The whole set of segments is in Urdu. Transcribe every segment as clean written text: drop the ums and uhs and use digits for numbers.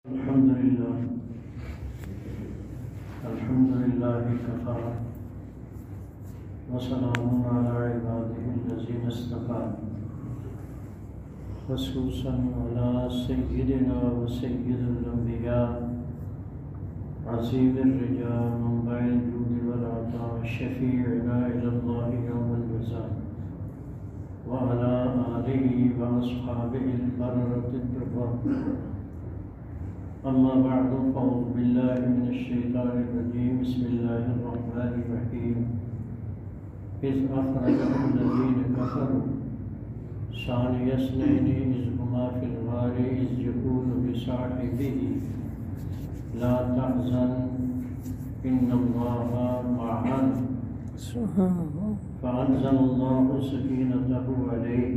الحمد لله كفى وسلام على عباده الذين اصطفى خصوصا على سيدنا وسيد الأنبياء عظيم الرجال منبع الجود والعطاء شفيعنا إلى الله يوم الجزاء وعلى آله وأصحابه البررة الكرام. أما بعد فأعوذ بالله من الشيطان الرجيم. بسم الله الرحمن الرحيم. إذ أخرجه الذين كفروا ثاني اثنين إذ هما في الغار إذ يقول لصاحبه لا تحزن إن الله معنا فأنزل الله سكينته عليه.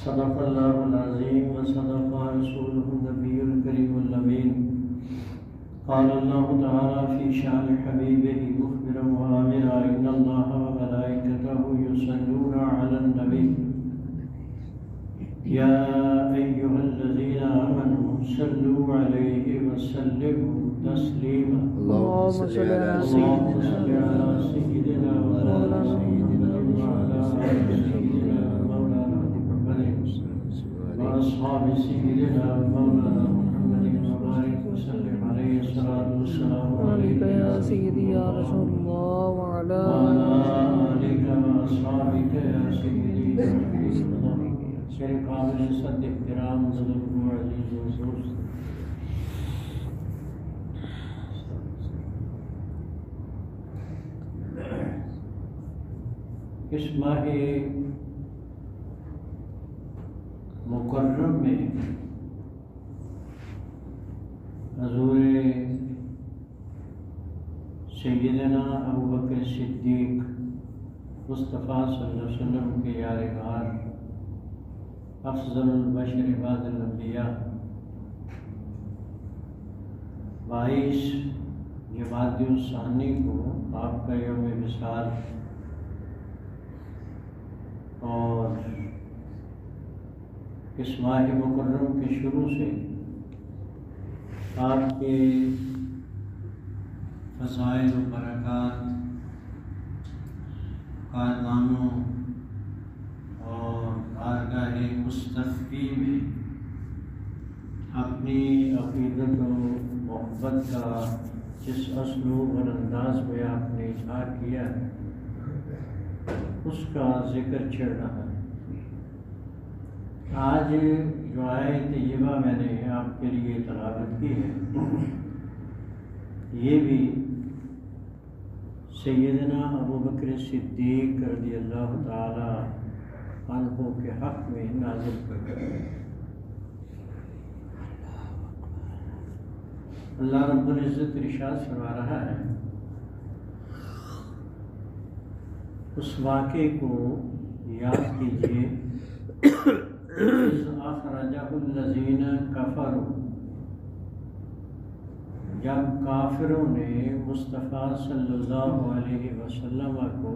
صدق الله العظيم وصدق رسوله النبي الكريم الأمين. قال الله تعالى في شأن حبيبه مخبرا وآمرا إن الله وملائكته يصلون على النبي يا أيها الذين آمنوا صلوا عليه وسلموا تسليما. اللهم صل على سيدنا وعلى سيدنا وعلى آل سيدنا مولانا محمد وأصحاب سيدنا مولانا محمد وبارك وسلم عليه. الصلاة والسلام عليك يا سيدي يا رسول الله وعلى آلك وأصحابك يا سيدي يا حبيب الله. شیخ قابل صد احترام بزرگ و عزیز و دوست، اس ماہ مکرم میں حضور سیدنا ابوبکر صدیق مصطفیٰ صلی اللہ علیہ وسلم کے یار غار افضل البشر بعد الانبیاء 22 جمادی الثانی کو آپ کا یوم وصال اور اس ماہ مکرم کے شروع سے آپ کے فضائل و برکات قائدانوں اور بارگاہ مصطفی میں اپنی عقیدت و محبت کا جس اسلوب اور انداز میں آپ نے اظہار کیا ہے اس کا ذکر چڑھ رہا ہے. آج جو آیت طیبہ میں نے آپ کے لیے تلاوت کی ہے یہ بھی سیدنا ابوبکر صدیق رضی اللہ تعالی عنہ کے حق میں نازل کر گئے. اللہ رب العزت ارشاد فرما رہا ہے اس واقعے کو یاد کیجیے. اذ اخرجہ الذین کفروا، جب کافروں نے مصطفیٰ صلی اللہ علیہ وسلم کو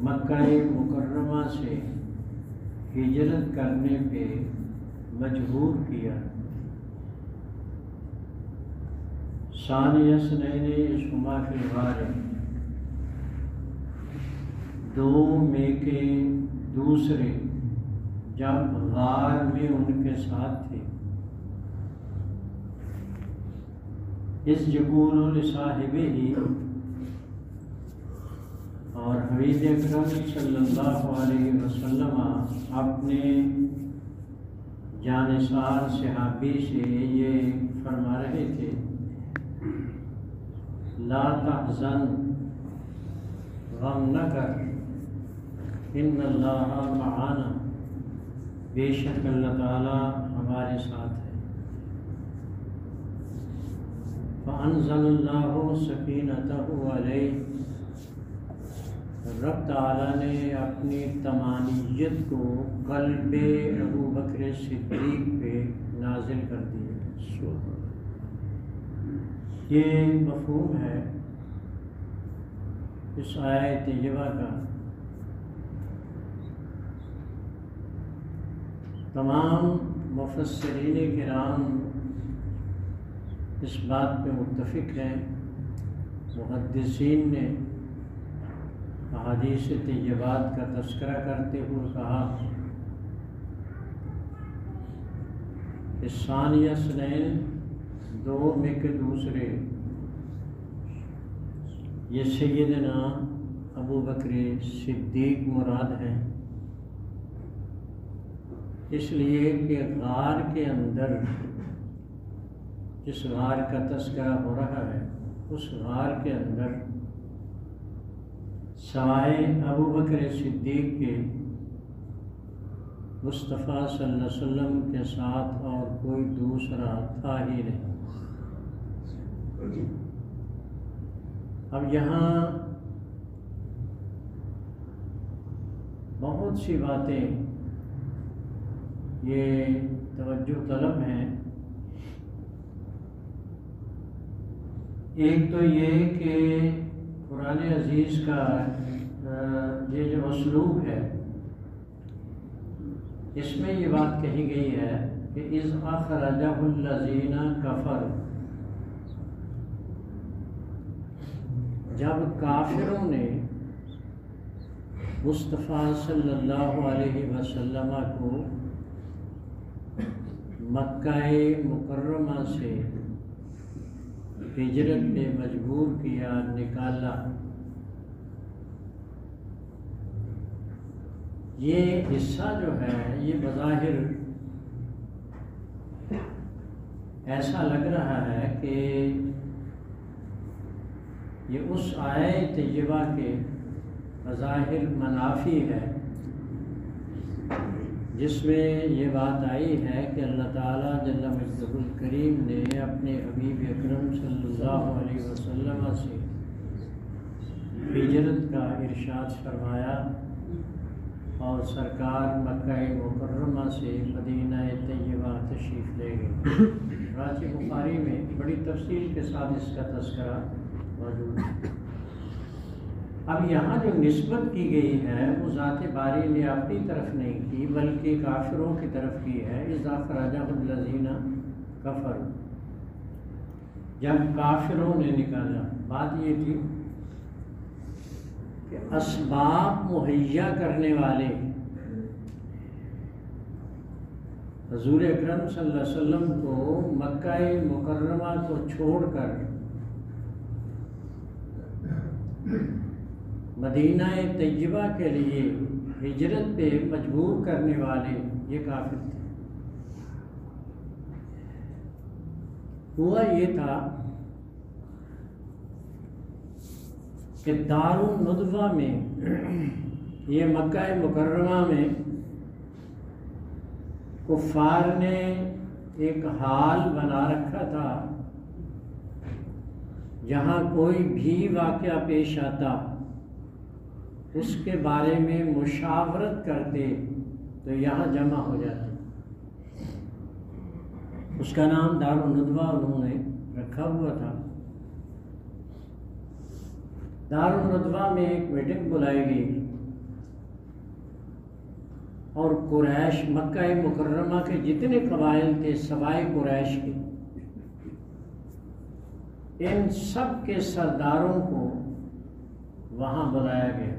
مکہ مکرمہ سے ہجرت کرنے پہ مجبور کیا. ثانی اثنین اذ ہما فی الغار، 2 میں کے دوسرے جب غار میں ان کے ساتھ تھے. اس یقول لصاحبہ، اور حبیب اکرم صلی اللہ علیہ وسلم اپنے جانثار صحابی سے یہ فرما رہے تھے لا تحزن، غم نہ کر، ان اللہ معنا، بے شک اللہ تعالیٰ ہمارے ساتھ ہے. فانزل اللہ سکینتہ علیہ، رب تعالیٰ نے اپنی طمانینت کو قلب ابوبکر صدیق پہ نازل کر دی. یہ مفہوم ہے اس آیت طیبہ کا تمام مفسرین کرام اس بات پہ متفق ہیں، محدثین نے احادیث طیبات کا تذکرہ کرتے ہوئے کہا کہ ثانیہ اثنین، دو میں کے دوسرے، یہ سیدنا ابو بکر صدیق مراد ہیں، اس لیے کہ غار کے اندر جس غار کا تذکرہ ہو رہا ہے اس غار کے اندر سوائے ابو بکر صدیق کے مصطفیٰ صلی اللہ علیہ وسلم کے ساتھ اور کوئی دوسرا تھا ہی نہیں۔ اب یہاں بہت سی باتیں یہ توجہ طلب ہیں۔ ایک تو یہ کہ قرآن عزیز کا یہ جو اسلوب ہے اس میں یہ بات کہی گئی ہے کہ اذ اخرجہ الذین کفروا، جب کافروں نے مصطفیٰ صلی اللہ علیہ وسلم کو مکہ مکرمہ سے ہجرت میں مجبور کیا، نکالا، یہ حصہ جو ہے یہ بظاہر ایسا لگ رہا ہے کہ یہ اس آیت طیبہ کے بظاہر منافی ہے جس میں یہ بات آئی ہے کہ اللہ تعالیٰ جل مجدہ الکریم نے اپنے حبیب اکرم صلی اللہ علیہ وسلم سے ہجرت کا ارشاد فرمایا اور سرکار مکہ مکرمہ سے مدینہ طیبہ تشریف لے گئے۔ راجِ بخاری میں بڑی تفصیل کے ساتھ اس کا تذکرہ موجود ہے۔ اب یہاں جو نسبت کی گئی ہے وہ ذات باری نے اپنی طرف نہیں کی بلکہ کافروں کی طرف کی ہے۔ اذ اخرجہ الذین کفروا، جب کافروں نے نکالا، بات یہ تھی کہ اسباب مہیا کرنے والے حضور اکرم صلی اللہ علیہ وسلم کو مکہ مکرمہ کو چھوڑ کر مدینہ طیبہ کے لیے ہجرت پہ مجبور کرنے والے یہ کافر تھے۔ ہوا یہ تھا کہ دارالندوہ میں، یہ مکہ مکرمہ میں کفار نے ایک حال بنا رکھا تھا، جہاں کوئی بھی واقعہ پیش آتا اس کے بارے میں مشاورت کرتے تو یہاں جمع ہو جاتے۔ اس کا نام دارالندوہ انہوں نے رکھا ہوا تھا۔ دارالندوہ میں ایک میٹنگ بلائی گئی اور قریش، مکہ مکرمہ کے جتنے قبائل تھے سوائے قریش کے، ان سب کے سرداروں کو وہاں بلایا گیا۔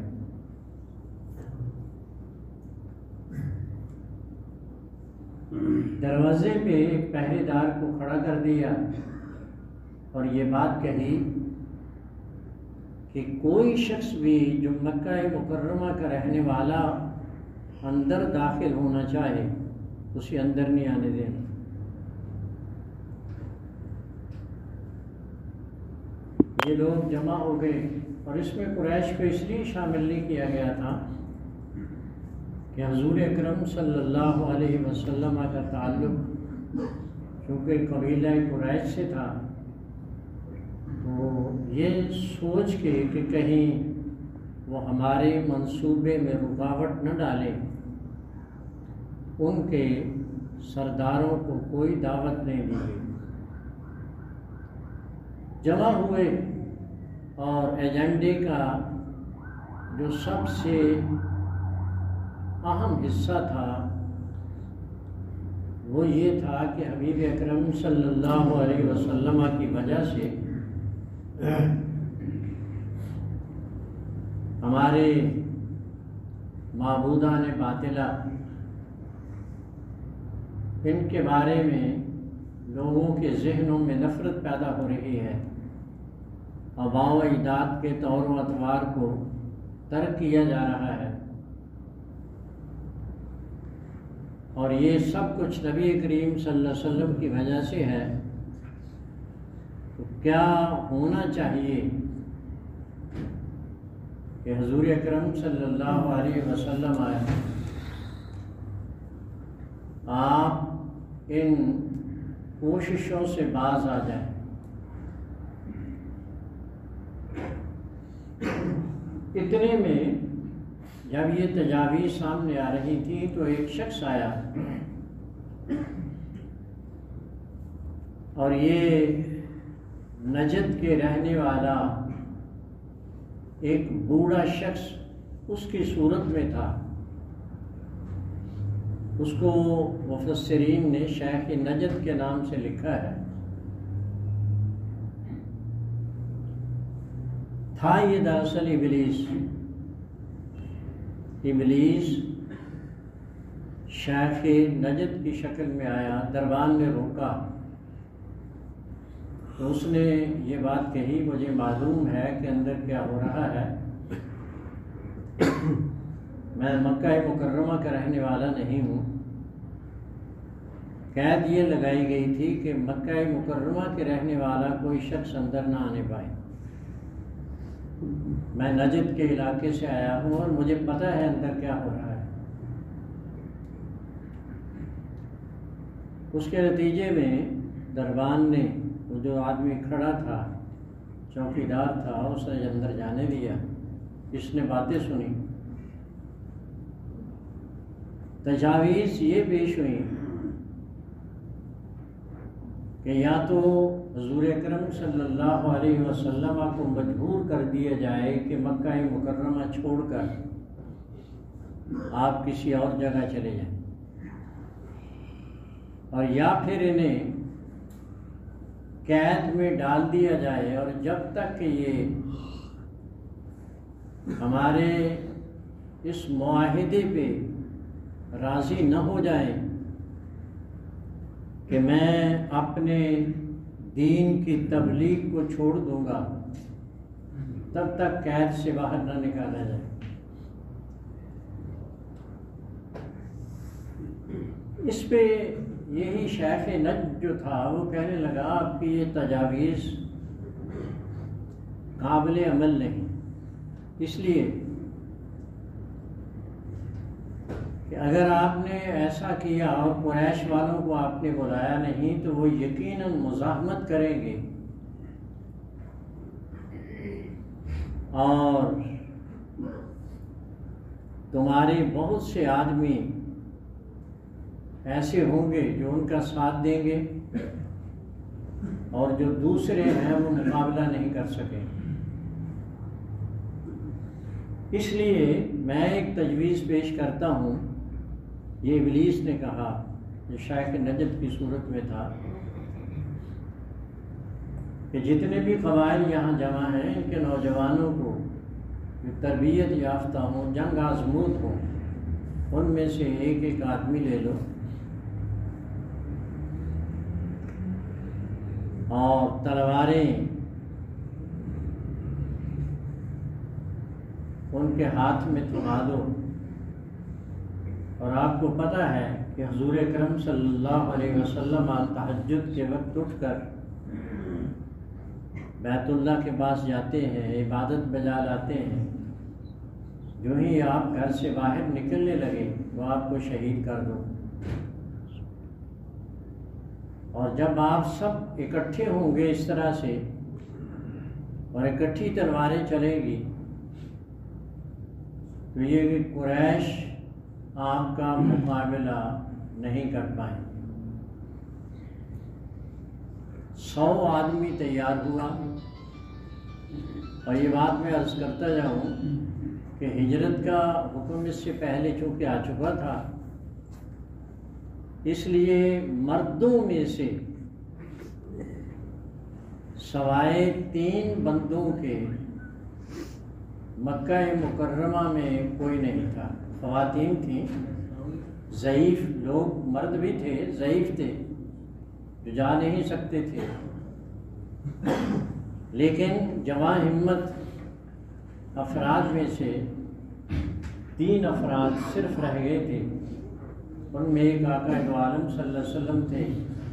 دروازے پہ ایک پہرے دار کو کھڑا کر دیا اور یہ بات کہی کہ کوئی شخص بھی جو مکہ مکرمہ کا رہنے والا اندر داخل ہونا چاہے اسے اندر نہیں آنے دینا۔ یہ لوگ جمع ہو گئے اور اس میں قریش کو اس لیے شامل نہیں کیا گیا تھا کہ حضور اکرم صلی اللہ علیہ وسلم کا تعلق چونکہ قبیلہ قریش سے تھا، تو یہ سوچ کے کہ کہیں وہ ہمارے منصوبے میں رکاوٹ نہ ڈالے، ان کے سرداروں کو کوئی دعوت نہیں دی گئی۔ جمع ہوئے اور ایجنڈے کا جو سب سے اہم حصہ تھا وہ یہ تھا کہ حبیب اکرم صلی اللہ علیہ وسلم کی وجہ سے ہمارے معبودان باطلہ ان کے بارے میں لوگوں کے ذہنوں میں نفرت پیدا ہو رہی ہے، آباء و اجداد کے طور و اطوار کو ترک کیا جا رہا ہے، اور یہ سب کچھ نبی کریم صلی اللہ علیہ وسلم کی وجہ سے ہے۔ تو کیا ہونا چاہیے کہ حضور اکرم صلی اللہ علیہ وسلم آئے، آپ ان کوششوں سے باز آ جائیں۔ اتنے میں جب یہ تجاویز سامنے آ رہی تھی تو ایک شخص آیا، اور یہ نجد کے رہنے والا ایک بوڑھا شخص اس کی صورت میں تھا۔ اس کو مفسرین نے شیخ نجد کے نام سے لکھا ہے۔ تھا یہ دراصل ابلیس شیخ نجد کی شکل میں آیا، دربان نے روکا تو اس نے یہ بات کہی، مجھے معلوم ہے کہ اندر کیا ہو رہا ہے، میں مکہ مکرمہ کا رہنے والا نہیں ہوں۔ قید یہ لگائی گئی تھی کہ مکہ مکرمہ کے رہنے والا کوئی شخص اندر نہ آنے پائے۔ میں نجد کے علاقے سے آیا ہوں اور مجھے پتہ ہے اندر کیا ہو رہا ہے۔ اس کے نتیجے میں دربان نے، وہ جو آدمی کھڑا تھا چوکیدار تھا، اسے اندر جانے دیا۔ اس نے باتیں سنی، تجاویز یہ پیش ہوئی کہ یا تو حضور اکرم صلی اللہ علیہ وسلم کو مجبور کر دیا جائے کہ مکہ مکرمہ چھوڑ کر آپ کسی اور جگہ چلے جائیں، اور یا پھر انہیں قید میں ڈال دیا جائے، اور جب تک کہ یہ ہمارے اس معاہدے پہ راضی نہ ہو جائیں کہ میں اپنے دین کی تبلیغ کو چھوڑ دوں گا، تب تک قید سے باہر نہ نکالا جائے۔ اس پہ یہی شیخ نجد جو تھا وہ کہنے لگا، آپ کی یہ تجاویز قابل عمل نہیں، اس لیے کہ اگر آپ نے ایسا کیا اور قریش والوں کو آپ نے بلایا نہیں تو وہ یقیناً مزاحمت کریں گے، اور تمہارے بہت سے آدمی ایسے ہوں گے جو ان کا ساتھ دیں گے، اور جو دوسرے ہیں وہ مقابلہ نہیں کر سکیں۔ اس لیے میں ایک تجویز پیش کرتا ہوں، یہ ابلیس نے کہا جو شیخ نجد کی صورت میں تھا، کہ جتنے بھی قبائل یہاں جمع ہیں ان کے نوجوانوں کو جو تربیت یافتہ ہوں، جنگ آزمود ہوں، ان میں سے ایک ایک آدمی لے لو اور تلواریں ان کے ہاتھ میں تھما دو، اور آپ کو پتہ ہے کہ حضور اکرم صلی اللہ علیہ وسلم تہجد کے وقت اٹھ کر بیت اللہ کے پاس جاتے ہیں، عبادت بجا لاتے ہیں، جو ہی آپ گھر سے باہر نکلنے لگے وہ آپ کو شہید کر دو، اور جب آپ سب اکٹھے ہوں گے اس طرح سے اور اکٹھی تلواریں چلیں گی تو یہ کہ قریش آپ کا مقابلہ نہیں کر پائیں۔ 100 آدمی تیار ہوا، اور یہ بات میں عرض کرتا جاؤں کہ ہجرت کا حکم اس سے پہلے چونکہ آ چکا تھا، اس لیے مردوں میں سے سوائے 3 بندوں کے مکہ مکرمہ میں کوئی نہیں تھا. خواتین تھیں، ضعیف لوگ، مرد بھی تھے ضعیف تھے جو جا نہیں سکتے تھے، لیکن جواں ہمت افراد میں سے 3 افراد صرف رہ گئے تھے. ان میں ایک آقا دو عالم صلی اللہ علیہ وسلم تھے،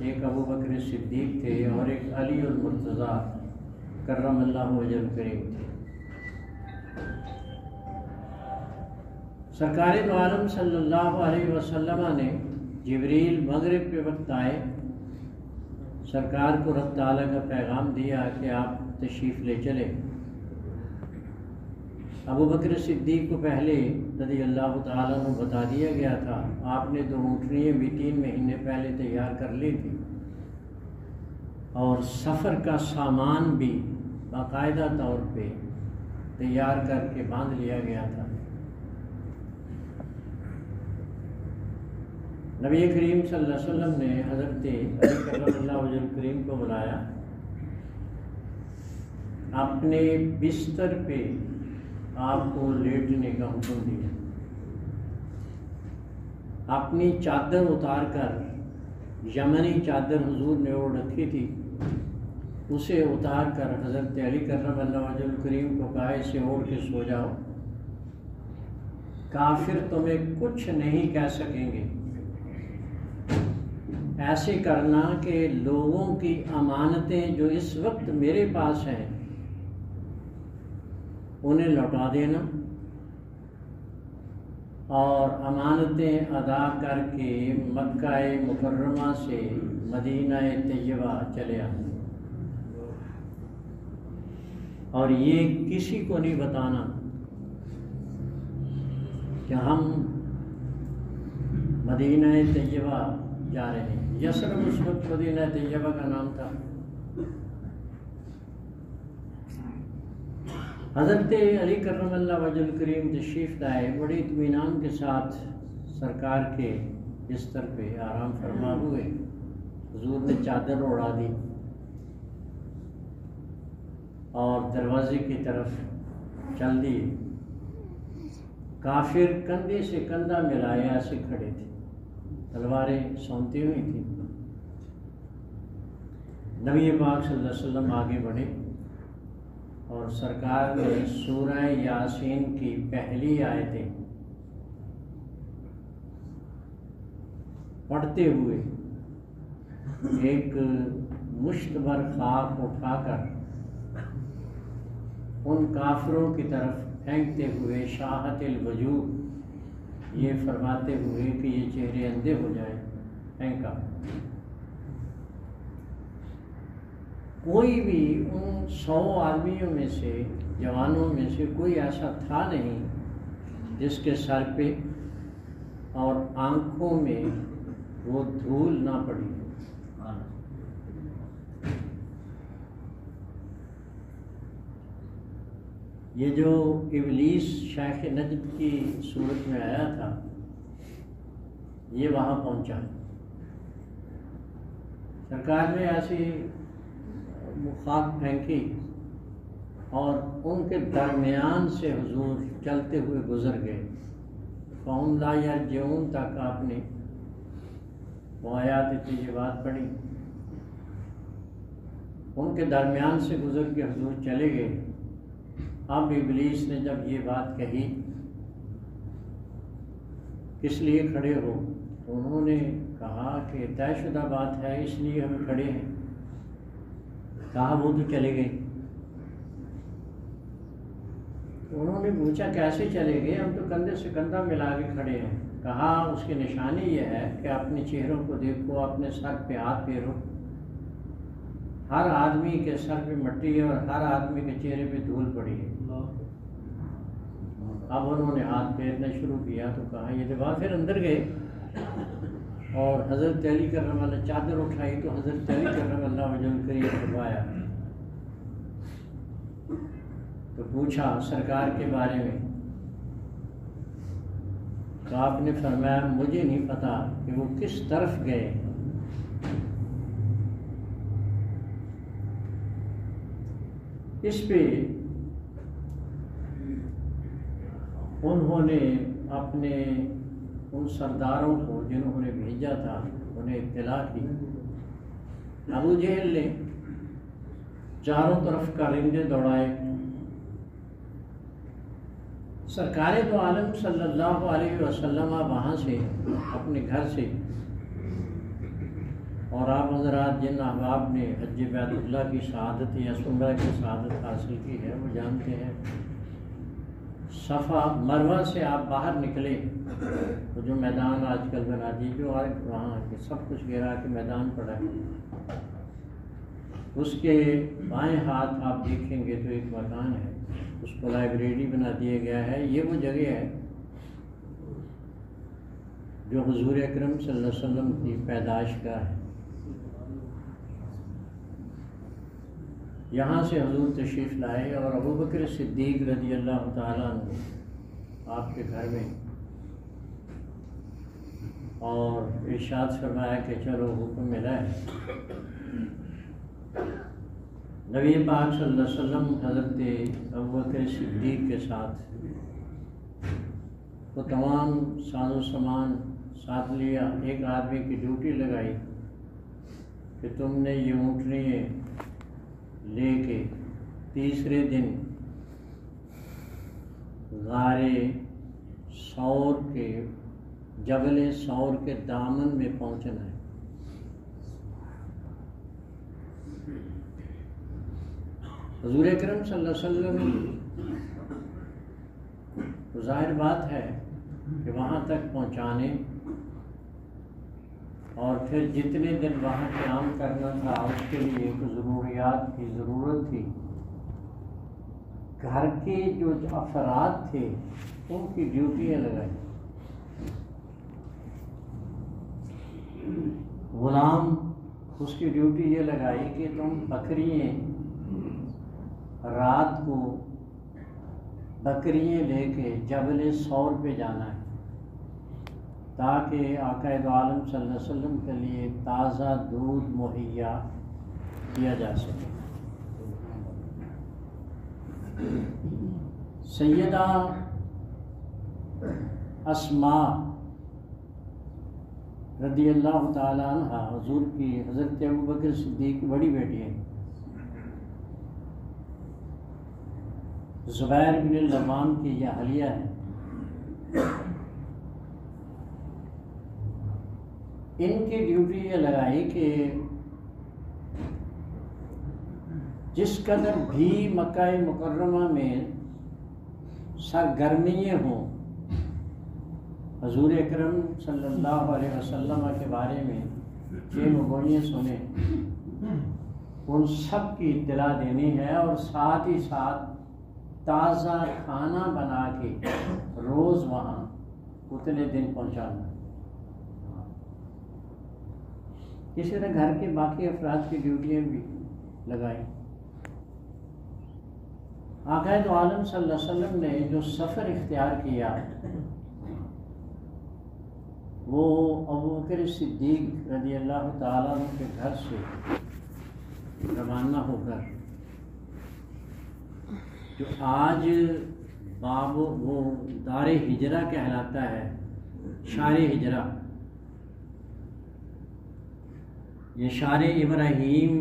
ایک ابو بکر صدیق تھے، اور ایک علی المرتضیٰ کرم اللہ وجہ الکریم تھے. سرکار دو عالم صلی اللہ علیہ وسلم نے جبریل مغرب کے وقت آئے، سرکار کو رب تعالیٰ کا پیغام دیا کہ آپ تشریف لے چلے. ابو بکر صدیق کو پہلے رضی اللہ تعالیٰ عنہ بتا دیا گیا تھا. آپ نے 2 اونٹنیاں بھی 3 مہینے پہلے تیار کر لی تھی، اور سفر کا سامان بھی باقاعدہ طور پہ تیار کر کے باندھ لیا گیا تھا. نبی کریم صلی اللہ علیہ وسلم نے حضرت علی کرم اللہ وجہ الکریم کو بلایا، اپنے بستر پہ آپ کو لیٹنے کا حکم دیا. اپنی چادر اتار کر، یمنی چادر حضور نے اوڑھ رکھی تھی، اسے اتار کر حضرت علی کرم اللہ وجہ الکریم کو کہا اسے اوڑھ کے سو جاؤ، کافر تمہیں کچھ نہیں کہہ سکیں گے. ایسے کرنا کہ لوگوں کی امانتیں جو اس وقت میرے پاس ہیں انہیں لوٹا دینا، اور امانتیں ادا کر کے مکہ مکرمہ سے مدینہ طیبہ چلے آنا، اور یہ کسی کو نہیں بتانا کہ ہم مدینہ طیبہ جا رہے ہیں. یثرب اس وقت مدینہ طیبہ کا نام تھا. حضرت علی کرم اللہ وجہ الکریم تشریف لائے، بڑے اطمینان کے ساتھ سرکار کے بستر پہ آرام فرما ہوئے. حضور نے چادر اڑا دی اور دروازے کی طرف چل دیے. کافر کندھے سے کندھا ملائے ایسے کھڑے تھے، تلواریں سونتی ہوئی تھیں. نبی پاک صلی اللہ علیہ وسلم آگے بڑھے اور سرکار نے سورہ یاسین کی پہلی آیتیں پڑھتے ہوئے ایک مشت بھر خاک اٹھا کر ان کافروں کی طرف پھینکتے ہوئے شاہت الوجوہ، یہ فرماتے ہوئے کہ یہ چہرے اندھے ہو جائیں، پھینکا. کوئی بھی ان 100 آدمیوں میں سے، جوانوں میں سے کوئی ایسا تھا نہیں جس کے سر پہ اور آنکھوں میں وہ دھول نہ پڑی. یہ جو ابلیس شیخ نجد کی صورت میں آیا تھا، یہ وہاں پہنچا. سرکار نے ایسی خاک پھینکی اور ان کے درمیان سے حضور چلتے ہوئے گزر گئے. فَهُمْ لَا يَرْجِعُونَ تک آپ نے وہ آیات طیبات پڑھی. ان کے درمیان سے گزر کے حضور چلے گئے. اب ابلیس نے جب یہ بات کہی کس لیے کھڑے ہو، تو انہوں نے کہا کہ طے شدہ بات ہے اس لیے ہم کھڑے ہیں. کہا وہ تو چلے گئے. انہوں نے پوچھا کیسے چلے گئے، ہم تو کندھے سے کندھا ملا کے کھڑے ہیں. کہا اس کی نشانی یہ ہے کہ اپنے چہروں کو دیکھو، اپنے سر پہ ہاتھ پھیرو. ہر آدمی کے سر پہ مٹی ہے اور ہر آدمی کے چہرے پہ دھول پڑی ہے. اب انہوں نے ہاتھ پھیرنا شروع کیا تو کہا یہ دبا. پھر اندر گئے اور حضرت علی کرم اللہ چادر اٹھائی تو حضرت علی کرم اللہ وجہ الکریم فرمایا تو پوچھا سرکار کے بارے میں. تو آپ نے فرمایا مجھے نہیں پتا کہ وہ کس طرف گئے. اس پہ انہوں نے اپنے ان سرداروں کو جنہوں نے بھیجا تھا انہیں اطلاع کی. ابو جہل نے چاروں طرف کارندے دوڑائے. سرکار دو عالم صلی اللہ علیہ وسلم وہاں سے اپنے گھر سے اور آپ حضرات جن احباب نے حج بیت اللہ کی شہادت یا عمرہ کی شہادت حاصل کی ہے وہ جانتے ہیں. صفا مروہ سے آپ باہر نکلے تو جو میدان آج کل بنا دی جو وہاں سب کچھ گھیرا کے میدان پڑا ہے، اس کے بائیں ہاتھ آپ دیکھیں گے تو ایک مکان ہے، اس کو لائبریری بنا دیا گیا ہے. یہ وہ جگہ ہے جو حضور اکرم صلی اللہ علیہ وسلم کی پیدائش گاہ ہے. یہاں سے حضور تشریف لائے اور ابو بکر صدیق رضی اللہ تعالیٰ عنہ آپ کے گھر میں اور ارشاد فرمایا کہ چلو حکم ملا ہے. نبی پاک صلی اللہ علیہ وسلم حضرت ابو بکر صدیق کے ساتھ وہ تمام ساز و سامان ساتھ لیا. ایک آدمی کی ڈیوٹی لگائی کہ تم نے یہ اونٹنی لے کے تیسرے دن غار ثور کے جبل ثور کے دامن میں پہنچنا ہے. حضور اکرم صلی اللہ علیہ وسلم ظاہر بات ہے کہ وہاں تک پہنچانے اور پھر جتنے دن وہاں قیام کرنا تھا اس کے لیے ایک ضروریات کی ضرورت تھی. گھر کے جو افراد تھے ان کی ڈیوٹیاں لگائی. غلام اس کی ڈیوٹی یہ لگائی کہ تم بکریاں رات کو بکریاں لے کے جبل ثور پہ جانا ہے تاکہ آقا دو عالم صلی اللہ علیہ وسلم کے لیے تازہ دودھ مہیا کیا جا سکے. سیدہ اسماء رضی اللہ تعالیٰ عنہ حضور کی حضرت ابو بکر صدیق کی بڑی بیٹی ہے. زبیر بن العوام کی یہ اہلیہ ہے. ان کی ڈیوٹی یہ لگائی کہ جس قدر بھی مکہ مکرمہ میں سرگرمیاں ہوں حضور اکرم صلی اللہ علیہ وسلم کے بارے میں یہ مغویاں سنیں ان سب کی اطلاع دینی ہے اور ساتھ ہی ساتھ تازہ کھانا بنا کے روز وہاں اتنے دن پہنچانا. اسی طرح گھر کے باقی افراد کی ڈیوٹیاں بھی لگائیں. آقا دو عالم صلی اللہ علیہ وسلم نے جو سفر اختیار کیا وہ ابو بکر صدیق رضی اللہ تعالیٰ عنہ کے گھر سے روانہ ہو کر جو آج باب وہ دار ہجرہ کہلاتا ہے، شار ہجرہ، یہ شار ابراہیم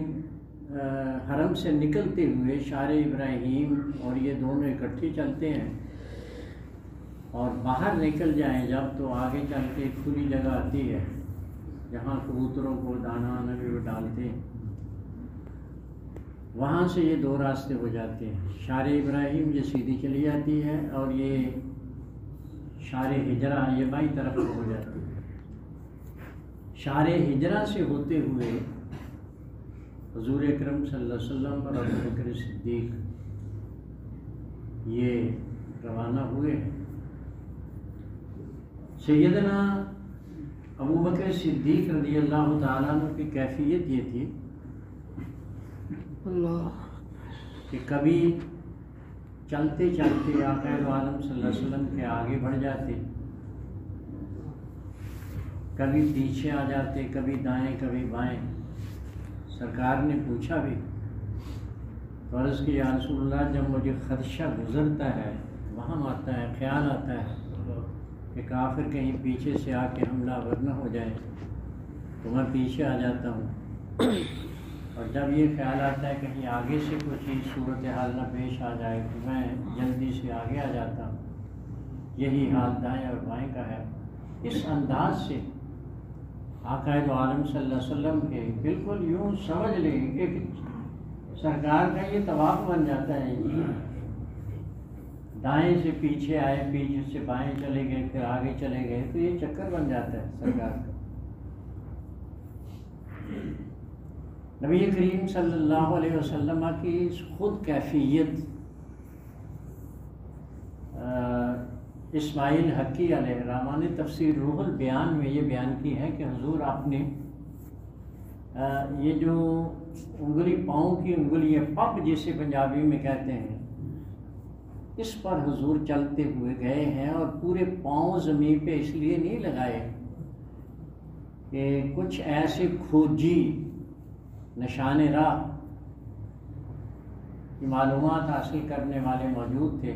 حرم سے نکلتے ہوئے شار ابراہیم اور یہ دونوں اکٹھے چلتے ہیں اور باہر نکل جائیں جب تو آگے چل کے کھلی جگہ آتی ہے جہاں کبوتروں کو دانا بھی وہ ڈالتے ہیں. وہاں سے یہ دو راستے ہو جاتے ہیں. شار ابراہیم یہ سیدھی چلی جاتی ہے اور یہ شار ہجرہ یہ بائیں طرف ہو جاتی ہے. شار ہجرہ سے ہوتے ہوئے حضور اکرم صلی اللہ علیہ وسلم اور ابو بکر صدیق یہ روانہ ہوئے. سیدنا ابو بکر صدیق رضی اللہ تعالیٰ عنہ کی کیفیت یہ تھی کہ کبھی چلتے چلتے آقا عالم صلی اللہ علیہ وسلم کے آگے بڑھ جاتے کبھی پیچھے آ جاتے، کبھی دائیں کبھی بائیں۔ سرکار نے پوچھا بھی، عرض کی یا رسول اللہ جب مجھے خدشہ گزرتا ہے، وہم آتا ہے، خیال آتا ہے کہ کافر کہیں پیچھے سے آ کے حملہ آور نہ ہو جائے تو میں پیچھے آ جاتا ہوں، اور جب یہ خیال آتا ہے کہیں آگے سے کوئی چیز صورتحال نہ پیش آ جائے تو میں جلدی سے آگے آ جاتا ہوں۔ یہی حال دائیں اور بائیں کا ہے۔ اس انداز سے آقا دو عالم صلی اللہ علیہ وسلم کے بالکل یوں سمجھ لیں کہ سرکار کا یہ طواف بن جاتا ہے، دائیں سے پیچھے آئے، پیچھے سے بائیں چلے گئے، پھر آگے چلے گئے، تو یہ چکر بن جاتا ہے سرکار کا۔ نبی کریم صلی اللہ علیہ وسلم کی خود کیفیت اسماعیل حقی علیہ الرحمہ نے تفسیر روح البیان میں یہ بیان کی ہے کہ حضور آپ نے یہ جو انگلی، پاؤں کی انگلی ہے، پگ جسے پنجابی میں کہتے ہیں، اس پر حضور چلتے ہوئے گئے ہیں، اور پورے پاؤں زمین پہ اس لیے نہیں لگائے کہ کچھ ایسے کھوجی نشان راہ کی معلومات حاصل کرنے والے موجود تھے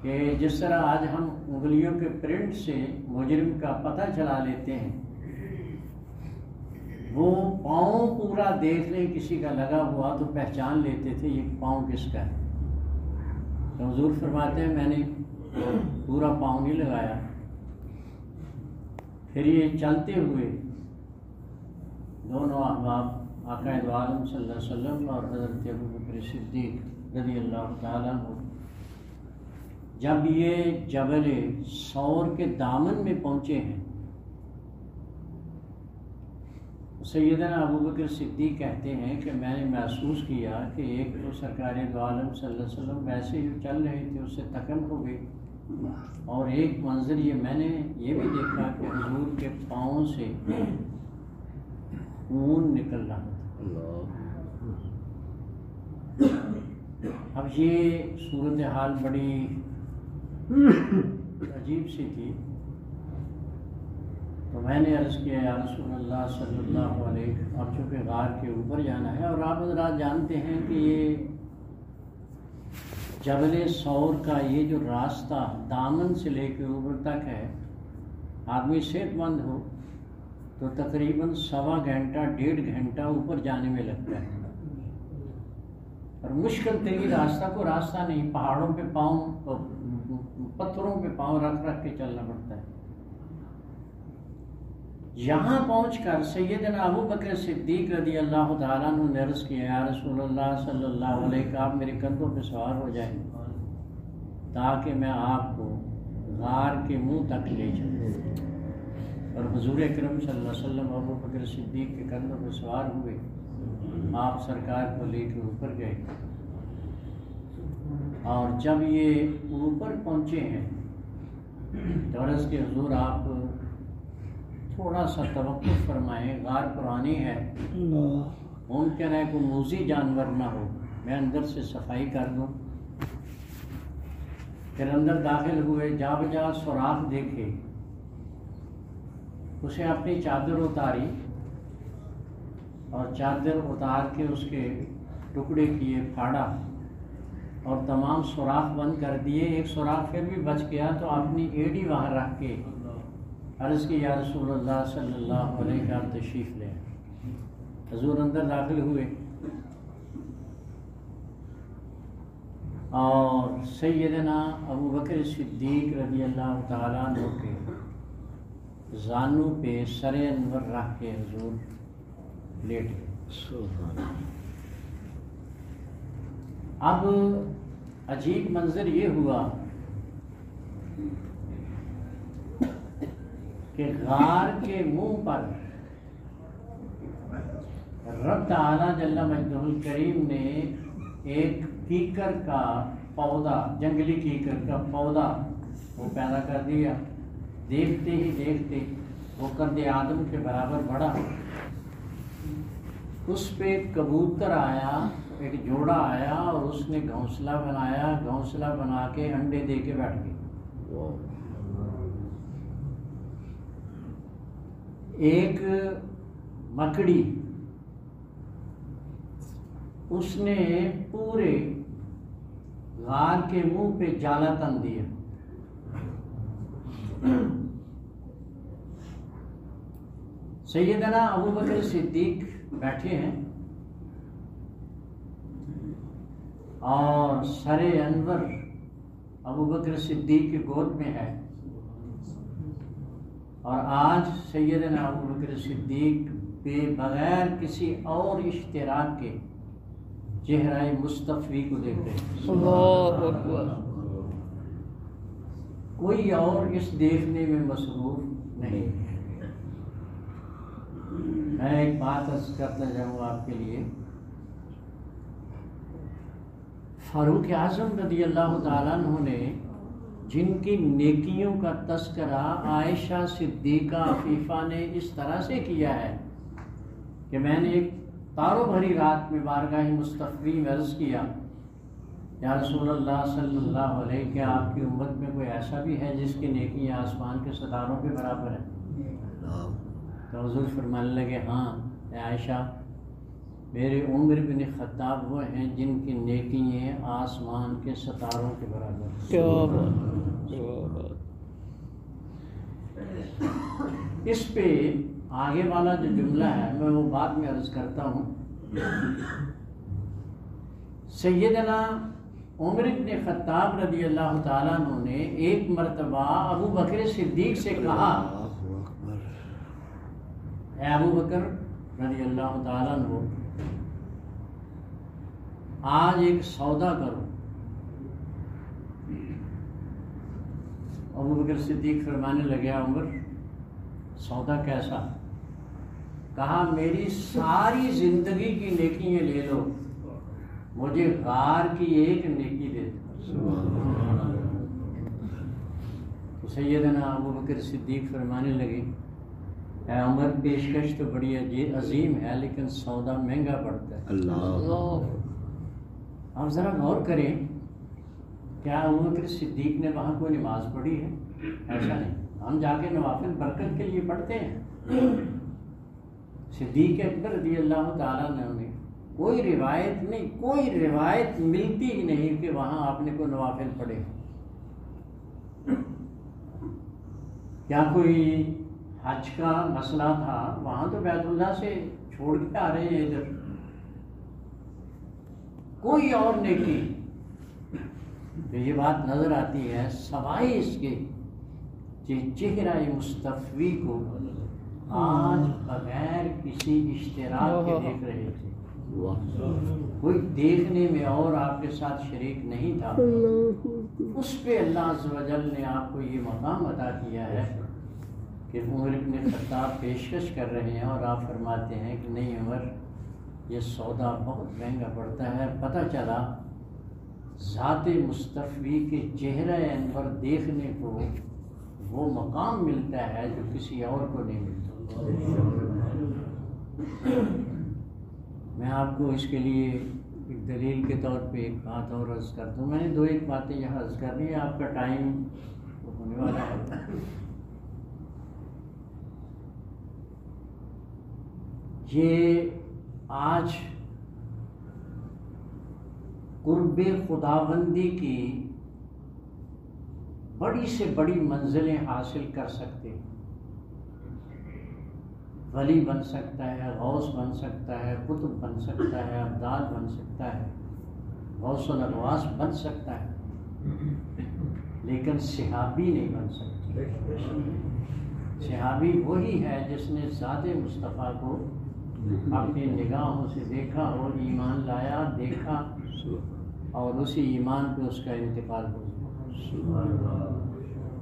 کہ جس طرح آج ہم انگلیوں کے پرنٹ سے مجرم کا پتہ چلا لیتے ہیں، وہ پاؤں پورا دیکھ لیں کسی کا لگا ہوا تو پہچان لیتے تھے یہ پاؤں کس کا ہے۔ تو حضور فرماتے ہیں میں نے پورا پاؤں نہیں لگایا۔ پھر یہ چلتے ہوئے دونوں احباب آقا دو عالم صلی اللہ علیہ وسلم اور حضرت ابوبکر صدیق رضی اللہ تعالیٰ عنہ جب یہ جبل ثور کے دامن میں پہنچے ہیں، سیدنا ابوبکر صدیق کہتے ہیں کہ میں نے محسوس کیا کہ ایک تو سرکار دو عالم صلی اللہ علیہ وسلم ویسے ہی چل رہے تھے، اس سے تکن ہو گئی، اور ایک منظر یہ میں نے یہ بھی دیکھا کہ حضور کے پاؤں سے خون نکل رہا تھا۔ اب یہ صورتحال بڑی عجیب سی تھی، تو میں نے عرض کیا یا رسول اللہ صلی اللہ علیہ، اب چونکہ غار کے اوپر جانا ہے، اور آپ حضرات جانتے ہیں کہ یہ جبل ثور کا یہ جو راستہ دامن سے لے کے اوپر تک ہے، آدمی صحت مند ہو تو تقریباً 1.25 گھنٹہ 1.5 گھنٹہ اوپر جانے میں لگتا ہے، اور مشکل ترین راستہ کو راستہ نہیں، پہاڑوں پہ پاؤں، پتھروں پہ پاؤں رکھ رکھ کے چلنا پڑتا ہے۔ یہاں پہنچ کر سیدنا ابوبکر صدیق رضی اللہ تعالیٰ عنہ نے عرض کیا یا رسول اللہ صلی اللہ علیہ وسلم آپ میرے کندھوں پہ سوار ہو جائیں تاکہ میں آپ کو غار کے منہ تک لے جاؤں۔ اور حضور اکرم صلی اللہ علیہ وسلم ابوبکر صدیق کے کندھوں پہ سوار ہوئے، آپ سرکار کو لے کے اوپر گئے، اور جب یہ اوپر پہنچے ہیں تو عرض کے حضور آپ تھوڑا سا توقف فرمائیں، غار پرانی ہے، ممکن ہے کوئی موذی جانور نہ ہو، میں اندر سے صفائی کر دوں۔ پھر اندر داخل ہوئے، جا بجا سوراخ دیکھے، اسے اپنی چادر اتاری، اور چادر اتار کے اس کے ٹکڑے کیے، پھاڑا، اور تمام سوراخ بند کر دیے۔ ایک سوراخ پھر بھی بچ گیا تو اپنی ایڑی وہاں رکھ کے عرض کی یا رسول اللہ صلی اللہ علیہ وسلم آپ تشریف لیں۔ حضور اندر داخل ہوئے، اور سیدنا ابوبکر صدیق رضی اللہ تعالیٰ عنہ کے زانوں پہ سر انور رکھ کے حضور لیٹ گئے۔ اب عجیب منظر یہ ہوا کہ غار کے منہ پر رب تعالیٰ جل مجدہ الکریم نے ایک کیکر کا پودا، جنگلی کیکر کا پودا وہ پیدا کر دیا۔ دیکھتے ہی دیکھتے وہ قد آدم کے برابر بڑھا، اس پہ کبوتر آیا، ایک جوڑا آیا، اور اس نے گھونسلہ بنایا، گھونسلہ بنا کے انڈے دے کے بیٹھ گئے۔ ایک مکڑی اس نے پورے غار کے منہ پہ جالا تن دیا. سیدنا ابو بکر صدیق بیٹھے ہیں اور سر انور ابو بکر صدیق کی گود میں ہے، اور آج سیدنا ابو بکر صدیق بے بغیر کسی اور اشتراک کے چہرہ مصطفی کو دیکھ رہے ہیں. اللہ اکبر. کوئی اور اس دیکھنے میں مصروف نہیں. میں ایک بات عرض کرتا جاؤں آپ کے لیے. فاروق اعظم رضی اللہ تعالیٰ عنہ نے جن کی نیکیوں کا تذکرہ عائشہ صدیقہ عفیفہ نے اس طرح سے کیا ہے کہ میں نے ایک تارو بھری رات میں بارگاہ مصطفی میں عرض کیا، یا رسول اللہ صلی اللہ علیہ، کیا آپ کی امت میں کوئی ایسا بھی ہے جس کی نیکیاں آسمان کے ستاروں کے برابر ہیں؟ تو حضور فرمانے لگے، ہاں اے عائشہ، میرے عمر بن خطاب وہ ہیں جن کی نیکیاں آسمان کے ستاروں کے برابر ہیں. کیا بات. اس پہ آگے والا جو جملہ ہے میں وہ بعد میں عرض کرتا ہوں. سیدنا عمر بن خطاب رضی اللہ تعالیٰ عنہ نے ایک مرتبہ ابو بکر صدیق سے کہا، اے ابو بکر رضی اللہ تعالیٰ عنہ، آج ایک سودا کرو. ابو بکر صدیق فرمانے لگے، عمر سودا کیسا؟ کہا، میری ساری زندگی کی نیکیاں لے لو، مجھے غار کی ایک نیکی دے دو. تو سیدنا ابو بکر صدیق فرمانے لگے، اے عمر، پیشکش تو بڑی عظیم ہے لیکن سودا مہنگا پڑتا ہے. اللہ. آپ ذرا غور کریں، کیا ابو بکر صدیق نے وہاں کوئی نماز پڑھی ہے؟ ایسا نہیں. ہم جا کے نوافل برکت کے لیے پڑھتے ہیں. صدیق اکبر رضی اللہ تعالیٰ نے کوئی روایت نہیں، کوئی روایت ملتی ہی نہیں کہ وہاں آپ نے کوئی نوافل پڑھے. کیا کوئی حج کا مسئلہ تھا؟ وہاں تو بیت اللہ سے چھوڑ کے آ رہے ہیں ادھر. کوئی اور نیکی. تو یہ بات نظر آتی ہے سوائے اس کے چہرہ مصطفی کو آج بغیر کسی اشتراک کے دیکھ رہے تھے. کوئی دیکھنے میں اور آپ کے ساتھ شریک نہیں تھا. اس پہ اللہ عز و جل نے آپ کو یہ مقام عطا کیا ہے کہ عمر بن خطاب پیشکش کر رہے ہیں اور آپ فرماتے ہیں کہ نہیں عمر، یہ سودا بہت مہنگا پڑتا ہے. پتہ چلا ذات مصطفی کے چہرہ انور دیکھنے کو وہ مقام ملتا ہے جو کسی اور کو نہیں ملتا. میں آپ کو اس کے لیے ایک دلیل کے طور پہ ایک بات اور عرض کرتا ہوں. میں نے دو ایک باتیں یہاں عرض کر دی ہیں، آپ کا ٹائم ہونے والا ہے. یہ آج قرب خداوندی کی بڑی سے بڑی منزلیں حاصل کر سکتے ہیں. ولی بن سکتا ہے، غوث بن سکتا ہے، قطب بن سکتا ہے، ابدال بن سکتا ہے، غوث و نواس بن سکتا ہے، لیکن صحابی نہیں بن سکتا. صحابی وہی ہے جس نے ذات مصطفیٰ کو اپنی نگاہوں سے دیکھا اور ایمان لایا، دیکھا، اور اسی ایمان پہ اس کا انتقال ہو گیا.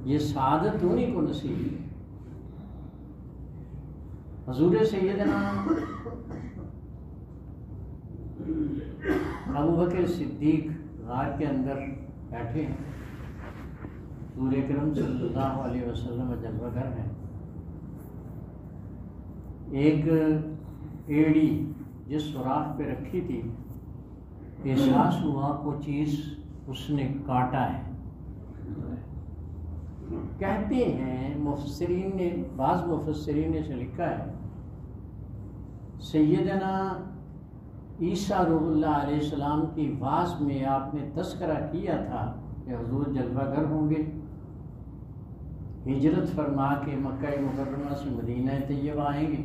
یہ سعادت انہیں کو نصیب ہے. حضور سیدنا ابو بکر صدیق غار کے اندر بیٹھے ہیں. حضور اکرم صلی اللہ علیہ وسلم جلوہ گر ہیں. ایک ایڑی جس سوراخ پہ رکھی تھی، احساس ہوا کو چیز اس نے کاٹا ہے. کہتے ہیں مفسرین نے، بعض مفسرین نے سے لکھا ہے سیدنا عیسیٰ روح اللہ علیہ السلام کی واز میں آپ نے تذکرہ کیا تھا کہ حضور جلوہ گر ہوں گے، ہجرت فرما کے مکہ مکرمہ سے مدینہ طیبہ آئیں گے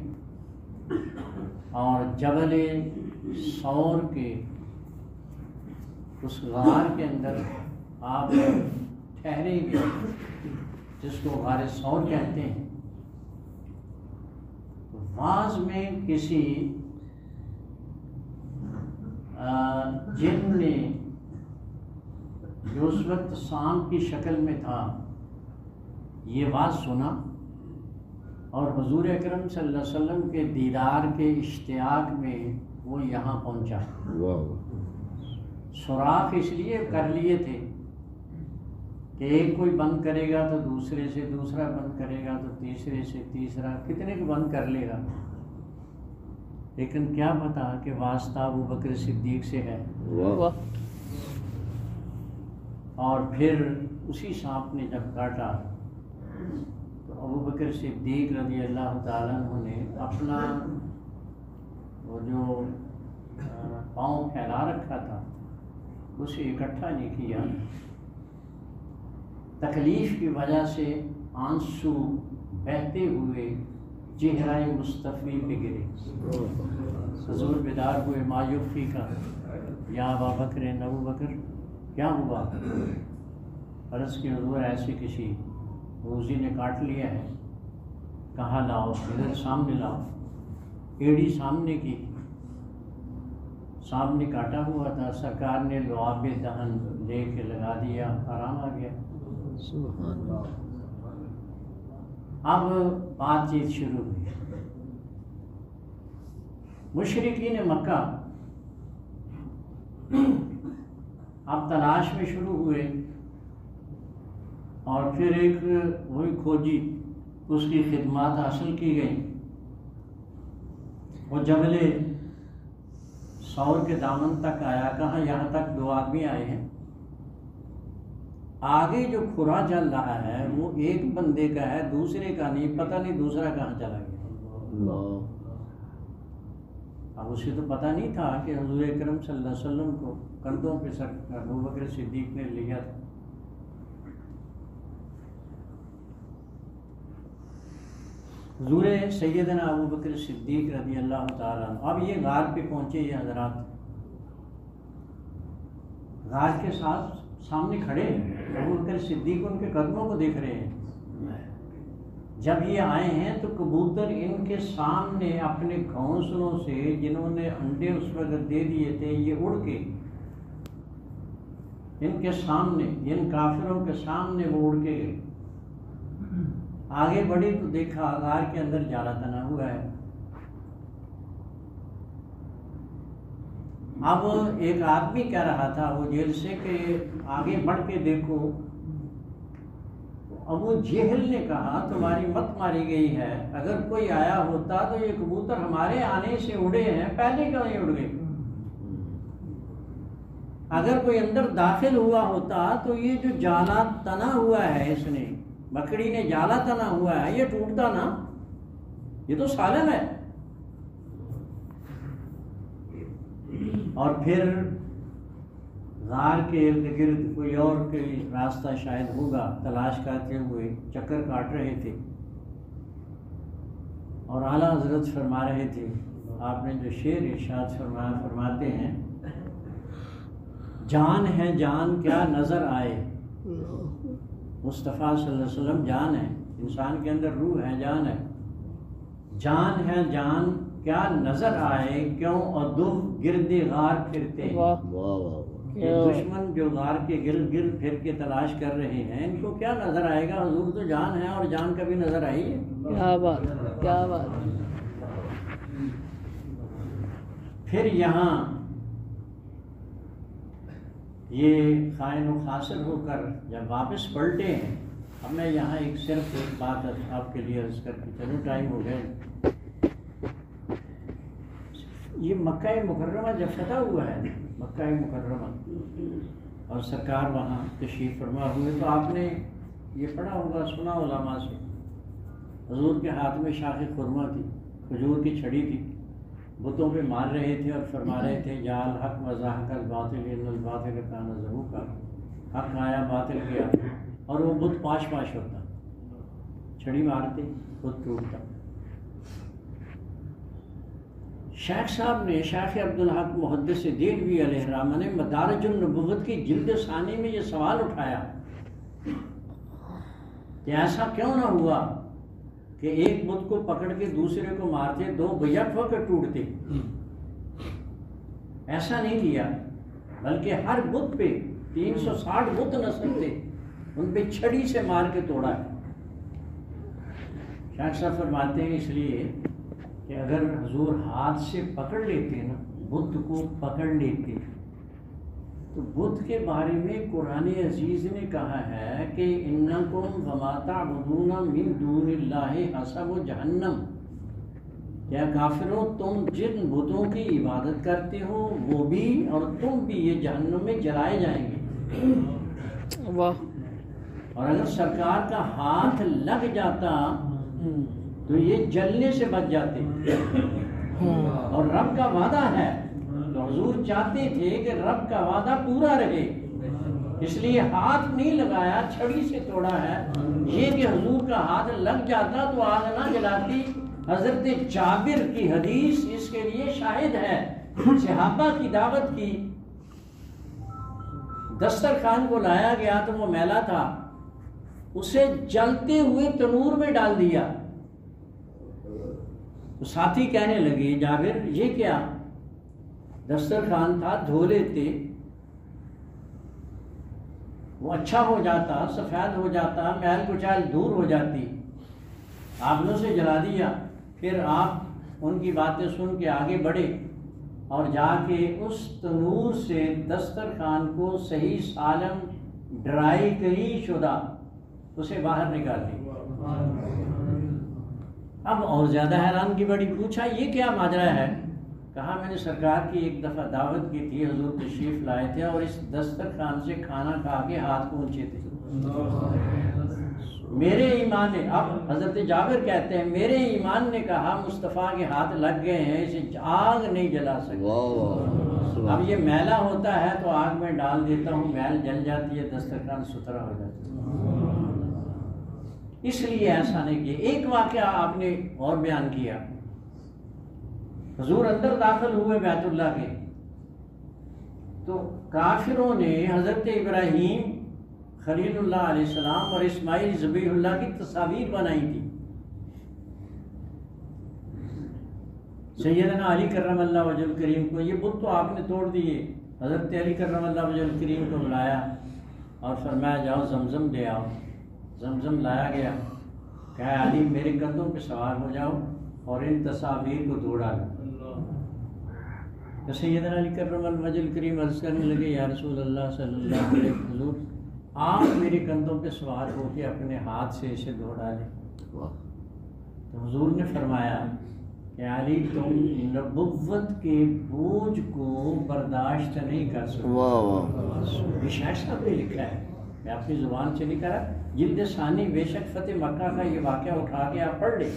اور جبل ثور کے اس غار کے اندر آپ ٹھہریں گے جس کو غار ثور کہتے ہیں۔ واز میں کسی جن نے جو اس وقت سام کی شکل میں تھا یہ واز سنا اور حضور اکرم صلی اللہ علیہ وسلم کے دیدار کے اشتیاق میں وہ یہاں پہنچا۔ سوراخ اس لیے کر لیے تھے کہ ایک کوئی بند کرے گا تو دوسرے سے، دوسرا بند کرے گا تو تیسرے سے، تیسرا کتنے کو بند کر لے گا، لیکن کیا پتا کہ واسطہ ابو بکر صدیق سے ہے۔ اور پھر اسی سانپ نے جب کاٹا تو ابو بکر صدیق رضی اللہ تعالیٰ عنہ نے اپنا وہ جو پاؤں پھیلا رکھا تھا اسے اکٹھا نہیں کیا، تکلیف کی وجہ سے آنسو بہتے ہوئے چہرہ مصطفی پہ گرے۔ حضور بیدار ہوئے مایوفی کا، یا ابا بکر، ابو بکر کیا ہوا؟ عرض کی حضور ایسے کسی روزی نے کاٹ لیا ہے۔ کہاں لاؤ؟ ادھر سامنے لاؤ۔ ایڑی سامنے کی، سامنے کاٹا ہوا تھا، سرکار نے لعاب دہن لے کے لگا دیا، آرام آ گیا۔ اب بات چیت شروع ہوئی۔ مشرکین مکہ اب تلاش میں شروع ہوئے اور پھر ایک وہی کھوجی، اس کی خدمات حاصل کی گئیں۔ وہ جبل ثور کے دامن تک آیا، کہاں؟ یہاں تک دو آدمی آئے ہیں۔ آگے جو کھرا چل رہا ہے وہ ایک بندے کا ہے، دوسرے کا نہیں، پتہ نہیں دوسرا کہاں چلا گیا۔ اب اسے تو پتہ نہیں تھا کہ حضور اکرم صلی اللہ علیہ وسلم کو کندھوں پہ سر ابو بکر صدیق نے لیا تھا۔ حضور سیدنا ابو بکر صدیق رضی اللہ تعالیٰ عنہ اب یہ غار پہ پہنچے، یہ حضرات غار کے ساتھ سامنے کھڑے ہیں، ابو بکر صدیق ان کے قدموں کو دیکھ رہے ہیں۔ جب یہ آئے ہیں تو کبوتر ان کے سامنے اپنے گھونسلوں سے، جنہوں نے انڈے اس وقت دے دیے تھے، یہ اڑ کے ان کے سامنے، ان کافروں کے سامنے وہ اڑ کے گئے۔ آگے بڑھی تو دیکھا غار کے اندر جالا تنا ہوا ہے۔ اب ایک آدمی کہہ رہا تھا وہ جیل سے کہ آگے بڑھ کے دیکھو۔ ابو جہل نے کہا تمہاری مت ماری گئی ہے، اگر کوئی آیا ہوتا تو یہ کبوتر ہمارے آنے سے اڑے ہیں، پہلے کیوں نہیں اڑ گئے؟ اگر کوئی اندر داخل ہوا ہوتا تو یہ جو جالا تنا ہوا ہے، اس نے مکڑی نے جالا تنا ہوا ہے، یہ ٹوٹتا نا، یہ تو سالم ہے۔ اور پھر غار کے ارد گرد کوئی اور کوئی راستہ شاید ہوگا، تلاش کرتے ہوئے چکر کاٹ رہے تھے اور اعلیٰ حضرت فرما رہے تھے، آپ نے جو شعر ارشاد فرماتے ہیں، جان ہے جان کیا نظر آئے۔ مصطفیٰ صلی اللہ علیہ وسلم جان ہے، انسان کے اندر روح ہے، جان ہے۔ جان ہے جان کیا نظر آئے، کیوں ادب گرد غار پھرتے ہیں۔ دشمن جو غار کے گرد گرد پھر کے تلاش کر رہے ہیں، ان کو کیا نظر آئے گا؟ حضور تو جان ہے اور جان کبھی نظر آئی ہے؟ کیا بات، کیا بات۔ پھر یہاں یہ خائن و خاسر ہو کر جب واپس پلٹے ہیں، اب میں یہاں صرف ایک بات آپ کے لیے عرض کر کے چلو، ٹائم ہو گئے۔ یہ مکہ مکرمہ جب فتح ہوا ہے، مکہ مکرمہ، اور سرکار وہاں تشریف فرما ہوئے، تو آپ نے یہ پڑھا ہوگا سنا علماء سے، حضور کے ہاتھ میں شاخ خرما تھی، کھجور کی چھڑی تھی، بتوں پہ مار رہے تھے اور فرما رہے تھے یا الحق وزحق الباطل ان الباطل کان زہوقا، حق آیا باطل گیا، اور وہ بت پاش پاش ہوتا، چھڑی مارتے بت ٹوٹتا۔ شیخ صاحب نے، شیخ عبدالحق محدث دہلوی علیہ الرحمہ نے مدارج النبوت کی جلد ثانی میں یہ سوال اٹھایا کہ ایسا کیوں نہ ہوا کہ ایک بت کو پکڑ کے دوسرے کو مارتے، دو بیک ہو کر ٹوٹتے؟ ایسا نہیں کیا، بلکہ ہر بت پہ 360 بت نسل تھے، ان پہ چھڑی سے مار کے توڑا ہے۔ شیخ صاحب فرماتے ہیں اس لیے کہ اگر حضور ہاتھ سے پکڑ لیتے نا، بت کو پکڑ لیتے، تو بت کے بارے میں قرآن عزیز نے کہا ہے کہ انکم وما تعبدون من دون اللہ حسب جہنم، کیا کافروں تم جن بتوں کی عبادت کرتے ہو وہ بھی اور تم بھی یہ جہنم میں جلائے جائیں گے۔ واہ۔ اور اگر سرکار کا ہاتھ لگ جاتا تو یہ جلنے سے بچ جاتے، اور رب کا وعدہ ہے، تو حضور چاہتے تھے کہ رب کا وعدہ پورا رہے، اس لیے ہاتھ نہیں لگایا، چھڑی سے توڑا ہے۔ یہ کہ حضور کا ہاتھ لگ جاتا تو آگ نہ جلاتی۔ حضرت جابر کی حدیث اس کے لیے شاہد ہے، صحابہ کی دعوت کی، دسترخوان کو لایا گیا تو وہ میلا تھا، اسے جلتے ہوئے تنور میں ڈال دیا۔ تو ساتھی کہنے لگے جابر یہ کیا؟ دسترخوان تھا، دھو لیتے، وہ اچھا ہو جاتا، سفید ہو جاتا، میل کچیل دور ہو جاتی، آپ نے اسے جلا دیا۔ پھر آپ ان کی باتیں سن کے آگے بڑھے اور جا کے اس تنور سے دسترخوان کو صحیح سالم ڈرائی کری شدہ اسے باہر نکال دی۔ اب اور زیادہ حیران کی بڑی، پوچھا یہ کیا ماجرا ہے؟ کہا میں نے سرکار کی ایک دفعہ دعوت کی تھی، حضور تشریف لائے تھے اور اس دسترخوان سے کھانا کھا کے ہاتھ پہنچے تھے، میرے ایمان نے، اب حضرت جابر کہتے ہیں میرے ایمان نے کہا مصطفیٰ کے ہاتھ لگ گئے ہیں، اسے آگ نہیں جلا سکتی۔ اب یہ میلا ہوتا ہے تو آگ میں ڈال دیتا ہوں، میل جل جاتی ہے، دسترخوان ستھرا ہو جاتا ہے، اس لیے ایسا نہیں کیا۔ ایک واقعہ آپ نے اور بیان کیا، حضور اندر داخل ہوئے بیت اللہ کے، تو کافروں نے حضرت ابراہیم خلیل اللہ علیہ السلام اور اسماعیل ذبیح اللہ کی تصاویر بنائی تھی۔ سیدنا علی کرم اللہ وجہ الکریم کو، یہ بت تو آپ نے توڑ دیے، حضرت علی کرم اللہ وجہ الکریم کو بلایا اور فرمایا جاؤ زمزم لے آؤ، زمزم لایا گیا، کہا علی میرے کندھوں پہ سوار ہو جاؤ اور ان تصاویر کو دھو ڈالو۔ تو سیدنا علی کرم اللہ وجہ الکریم عرض کرنے لگے یا رسول اللہ صلی اللہ علیہ وسلم، حضور آپ میرے کندھوں پہ سوار ہو کے اپنے ہاتھ سے اسے دھو ڈالیں۔ تو حضور نے فرمایا کہ علی تم نبوت کے بوجھ کو برداشت نہیں کر سکتے۔ یہ شیخ صاحب نے لکھا ہے، میں اپنی زبان سے نہیں کرا، جلد ثانی بے شک فتح مکہ کا یہ واقعہ اٹھا کے آپ پڑھ لیں،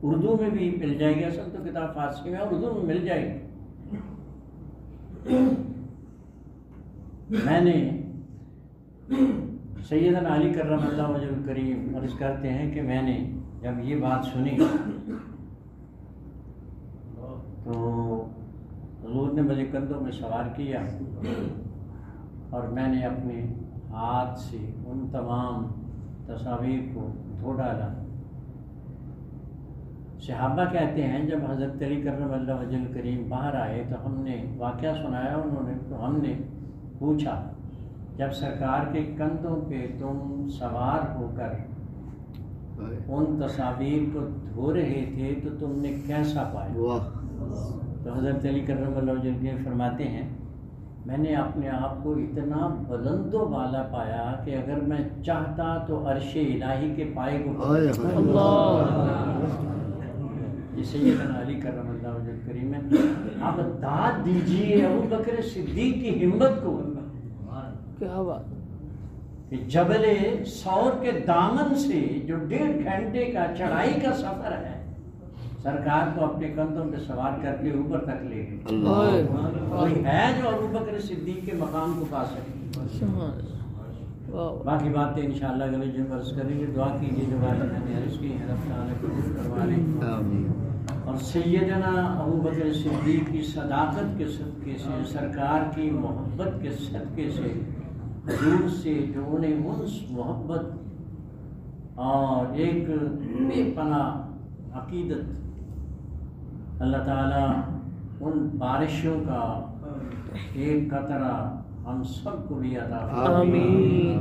اردو میں بھی مل جائے گی، اصل تو کتاب فارسی میں اور اردو میں مل جائے گی۔ میں نے سیدنا علی کرم اللہ وجہ الکریم عرض کرتے ہیں کہ میں نے جب یہ بات سنی تو حضور نے مجھے کندھوں میں سوار کیا اور میں نے اپنے ہاتھ سے ان تمام تصاویر کو دھو ڈالا۔ صحابہ کہتے ہیں جب حضرت علی کرم اللہ وجہ الکریم باہر آئے تو ہم نے واقعہ سنایا انہوں نے، تو ہم نے پوچھا جب سرکار کے کندھوں پہ تم سوار ہو کر ان تصاویر کو دھو رہے تھے تو تم نے کیسا پایا؟ تو حضرت علی کرم اللہ وجہ الکریم فرماتے ہیں میں نے اپنے آپ کو اتنا بلند و بالا پایا کہ اگر میں چاہتا تو عرش الہی کے پائے کو یہ سیدنا علی کرم اللہ وجہ الکریم ہے۔ آپ داد دیجیے ابو بکر صدیق کی ہمت کو، کیا بات، کہ جبل سور کے دامن سے جو 1.5 گھنٹے کا چڑھائی کا سفر ہے، سرکار کو اپنے کندھوں پہ سوار کر کے اوپر تک لے گئے. کوئی ہے جو ابوبکر صدیق کے مقام کو پا سکے؟ باقی باتیں انشاءاللہ اگلے دن عرض کریں گے. دعا کیجیے جو باتیں میں نے عرض کی ہیں رب تعالیٰ قبول کروا لیں، اور سیدنا ابوبکر صدیق کی صداقت کے صدقے سے، سرکار کی محبت کے صدقے سے، حضور سے جو انہیں انس محبت اور ایک بے پناہ عقیدت، اللہ تعالیٰ ان بارشوں کا ایک قطرہ ہم سب کو بھی عطا فرمائے.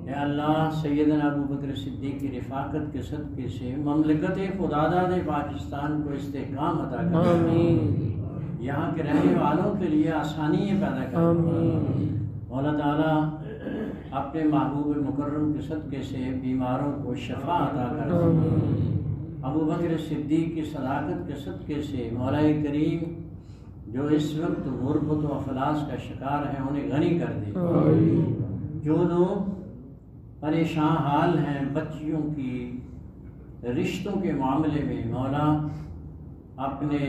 اے اللہ، سیدنا ابوبکر صدیق کی رفاقت کے صدقے سے مملکت خداداد پاکستان کو استحکام عطا کر، یہاں کے رہنے والوں کے لیے آسانیاں پیدا کر. مولا تعالیٰ اپنے محبوب مکرم کے صدقے سے بیماروں کو شفا عطا کر. ابوبکر صدیق کی صداقت کے صدقے سے مولا کریم جو اس وقت غربت و افلاس کا شکار ہیں انہیں غنی کر دے. جو لوگ پریشان حال ہیں بچیوں کی رشتوں کے معاملے میں، مولا اپنے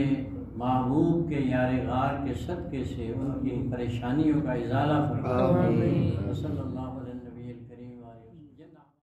محبوب کے یار غار کے صدقے سے ان کی پریشانیوں کا ازالہ فرما. صلی اللہ علیہ